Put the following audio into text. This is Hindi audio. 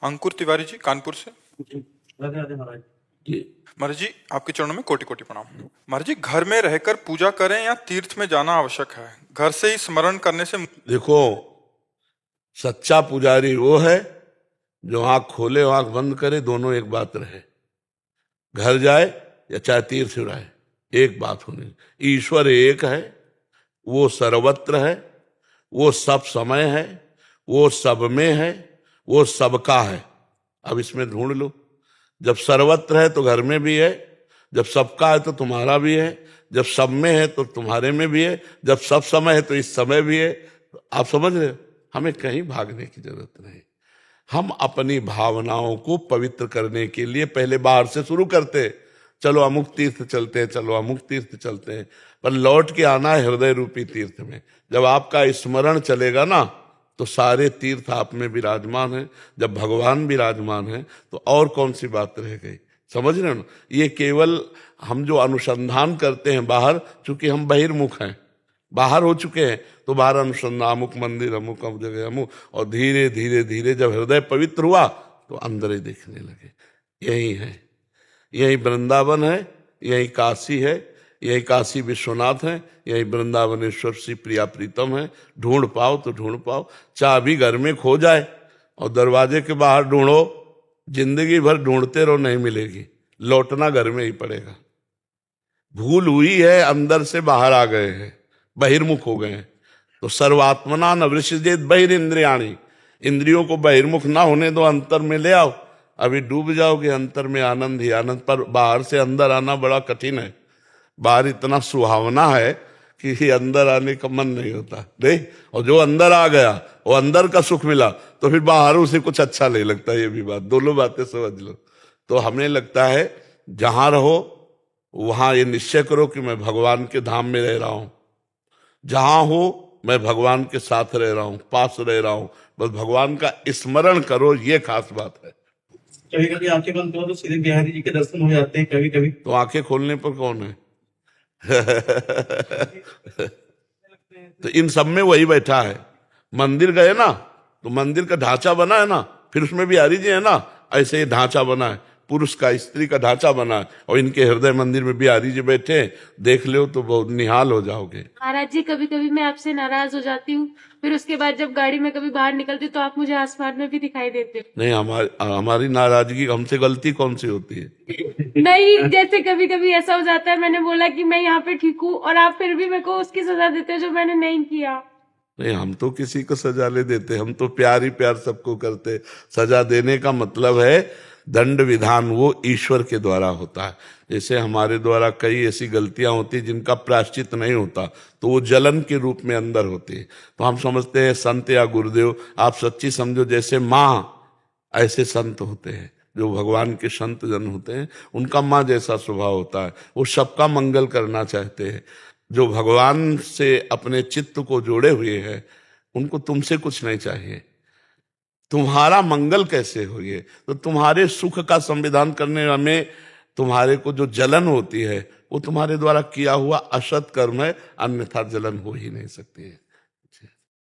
अंकुर तिवारी जी, कानपुर से। जी, राधे राधे महाराज जी। महाराज जी, आपके चरणों में कोटि कोटि प्रणाम। महाराज जी, घर में रहकर पूजा करें या तीर्थ में जाना आवश्यक है? घर से ही स्मरण करने से। देखो, सच्चा पुजारी वो है जो आंख खोले आंख बंद करे, दोनों एक बात रहे। घर जाए या चाहे तीर्थ जाए, एक बात होनी। ईश्वर एक है, वो सर्वत्र है, वो सब समय है, वो सब में है, वो सबका है। अब इसमें ढूंढ लो। जब सर्वत्र है तो घर में भी है, जब सबका है तो तुम्हारा भी है, जब सब में है तो तुम्हारे में भी है, जब सब समय है तो इस समय भी है। आप समझ रहे हो? हमें कहीं भागने की जरूरत नहीं। हम अपनी भावनाओं को पवित्र करने के लिए पहले बाहर से शुरू करते, चलो अमुक तीर्थ चलते हैं, चलो अमुक तीर्थ चलते हैं, पर लौट के आना है हृदय रूपी तीर्थ में। जब आपका स्मरण चलेगा ना, तो सारे तीर्थ आप में विराजमान है। जब भगवान विराजमान है तो और कौन सी बात रह गई? समझ रहे हो ना? ये केवल हम जो अनुसंधान करते हैं बाहर, चूंकि हम बहिर्मुख हैं, बाहर हो चुके हैं, तो बाहर अनुसंधान, अमुक मंदिर, अमुक जगह, अमुक, और धीरे धीरे धीरे जब हृदय पवित्र हुआ तो अंदर ही दिखने लगे। यही है, यही वृंदावन है, यही काशी है, यही काशी विश्वनाथ है, यही वृंदावनेश्वर श्री प्रिया प्रीतम है। ढूंढ पाओ तो ढूंढ पाओ। चाबी घर में खो जाए और दरवाजे के बाहर ढूंढो, जिंदगी भर ढूंढते रहो, नहीं मिलेगी, लौटना घर में ही पड़ेगा। भूल हुई है, अंदर से बाहर आ गए हैं, बहिर्मुख हो गए हैं। तो सर्वात्मना न वृषिजेत बहिरिंद्रियाणि, इंद्रियों को बहिर्मुख ना होने दो, अंतर में ले आओ। अभी डूब जाओगे अंतर में, आनंद ही आनंद। पर बाहर से अंदर आना बड़ा कठिन है। बाहर इतना सुहावना है कि अंदर आने का मन नहीं होता, नहीं। और जो अंदर आ गया, वो अंदर का सुख मिला, तो फिर बाहर उसे कुछ अच्छा नहीं लगता। ये भी बात, दोनों बातें समझ लो। तो हमें लगता है जहां रहो वहां ये निश्चय करो कि मैं भगवान के धाम में रह रहा हूं। जहां हो मैं भगवान के साथ रह रहा हूं, पास रह रहा हूं। बस भगवान का स्मरण करो, ये खास बात है। कभी कभी आंखें बंद करो तो सीधे बिहारी जी के दर्शन हो जाते हैं कभी कभी। तो आंखें खोलने पर कौन है? तो इन सब में वही बैठा है। मंदिर गए ना, तो मंदिर का ढांचा बना है ना, फिर उसमें बिहारी जी है ना, ऐसे ही ढांचा बना है, पुरुष का स्त्री का ढांचा बना है, और इनके हृदय मंदिर में बिहारी जी बैठे हैं। देख लो तो बहुत निहाल हो जाओगे। महाराज जी, कभी कभी मैं आपसे नाराज हो जाती हूँ, फिर उसके बाद जब गाड़ी में कभी बाहर निकलती हूँ तो आप मुझे आसमान में भी दिखाई देते हो। नहीं, हमारी नाराजगी, हमसे गलती कौन सी होती है? नहीं, जैसे कभी कभी ऐसा हो जाता है, मैंने बोला कि मैं यहाँ पे ठीक हूँ और आप फिर भी मेरे को उसकी सजा देते हो जो मैंने नहीं किया। नहीं, हम तो किसी को सजा ले देते, हम तो प्यार ही प्यार सबको करते। सजा देने का मतलब है दंड विधान, वो ईश्वर के द्वारा होता है। जैसे हमारे द्वारा कई ऐसी गलतियां होती जिनका प्रायश्चित नहीं होता, तो वो जलन के रूप में अंदर होती है। तो हम समझते हैं संत या गुरुदेव, आप सच्ची समझो जैसे माँ, ऐसे संत होते हैं जो भगवान के संत जन होते हैं, उनका माँ जैसा स्वभाव होता है। वो सबका मंगल करना चाहते हैं। जो भगवान से अपने चित्त को जोड़े हुए हैं, उनको तुमसे कुछ नहीं चाहिए। तुम्हारा मंगल कैसे हो, ये तो तुम्हारे सुख का संविधान करने में तुम्हारे को जो जलन होती है, वो तुम्हारे द्वारा किया हुआ असत कर्म है, अन्यथा जलन हो ही नहीं सकती है।